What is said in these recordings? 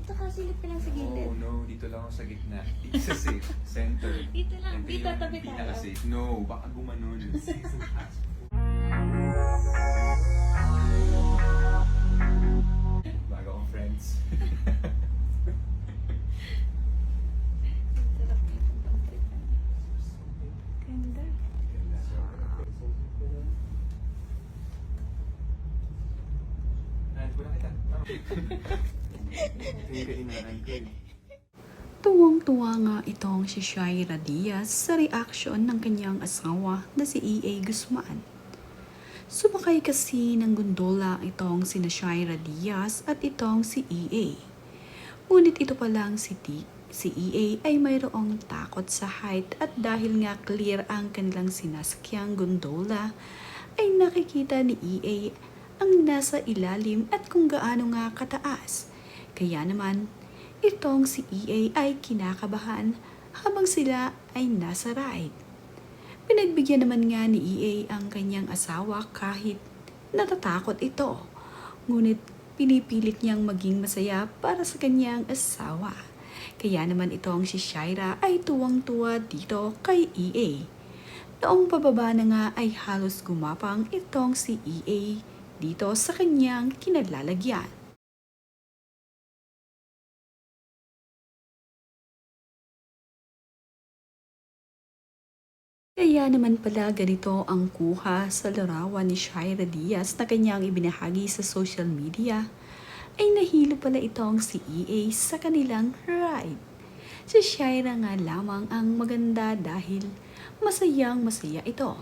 Dito ka, silip ka lang sa gilid. Oh no, dito lang ako sa gitna. Dito sa safe, center. Dito lang, Ito dito yung tabi tayo. pinaka-safe. No, baka gumanon. Bago akong friends. Sarap nito, pang-tripan. Ganda. Ay, wala kita. Yung kainaan ko eh. Tuwang-tuwa nga itong si Shaira Diaz sa reaksyon ng kanyang asawa na si E.A. Guzman. Sumakay kasi ng gondola itong sina Shaira Diaz at itong si E.A. Ngunit ito palang si E.A. ay mayroong takot sa height at dahil nga clear ang kanilang sinasakyang gondola ay nakikita ni E.A. ang nasa ilalim at kung gaano nga kataas. Kaya naman, itong si E.A. ay kinakabahan habang sila ay nasa ride. Pinagbigyan naman nga ni E.A. ang kanyang asawa kahit natatakot ito. Ngunit pinipilit niyang maging masaya para sa kanyang asawa. Kaya naman itong si Shaira ay tuwang-tuwa dito kay E.A. Noong pababa na nga ay halos gumapang itong si E.A. dito sa kanyang kinalalagyan. Kaya naman pala ganito ang kuha sa larawan ni Shaira Diaz na kanyang ibinahagi sa social media, ay nahilo pala itong si E.A. sa kanilang ride. Si Shaira nga lamang ang maganda dahil masayang masaya ito.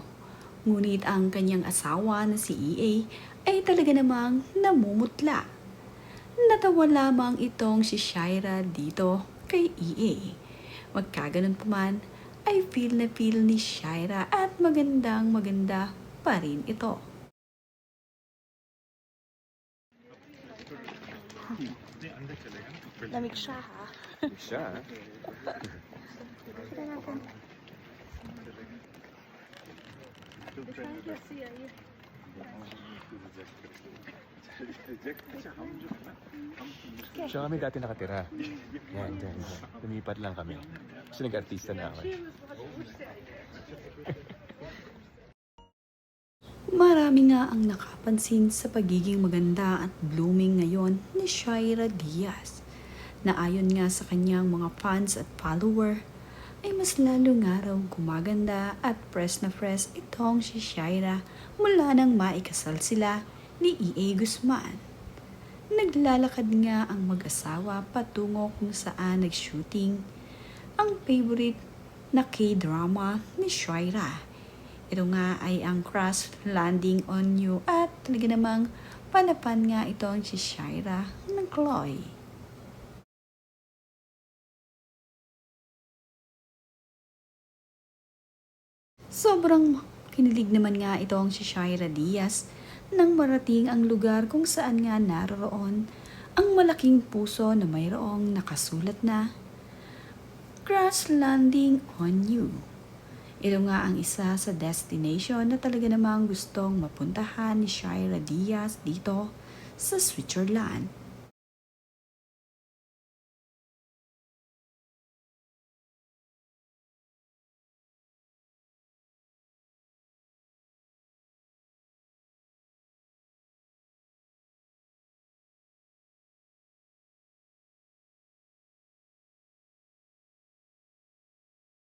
Ngunit ang kanyang asawa na si E.A. ay talaga namang namumutla. Natawa lamang itong si Shaira dito kay E.A. Magkaganon pa man, ay feel na feel ni Shaira at magandang maganda pa rin ito. Lamig siya ha. Siya. Kita natin. Siya kami dati nakatira. Yan, dyan. Lumipat lang kami. Kasi nag-artista na ako. Marami nga ang nakapansin sa pagiging maganda at blooming ngayon ni Shaira Diaz, na ayon nga sa kanyang mga fans at follower ay mas lalo nga raw gumaganda at fresh na fresh itong si Shaira mula nang maikasal sila ni E.A. Guzman. Naglalakad nga ang mag-asawa patungo kung saan nag-shooting ang favorite na K-drama ni Shaira. Ito nga ay ang Crash Landing on You at talaga namang panapan nga itong si Shaira ng Chloe. Sobrang kinilig naman nga itong si Shaira Diaz nang marating ang lugar kung saan nga naroon ang malaking puso na mayroong nakasulat na Crash Landing on You. Ito nga ang isa sa destination na talaga namang gustong mapuntahan ni Shaira Diaz dito sa Switzerland.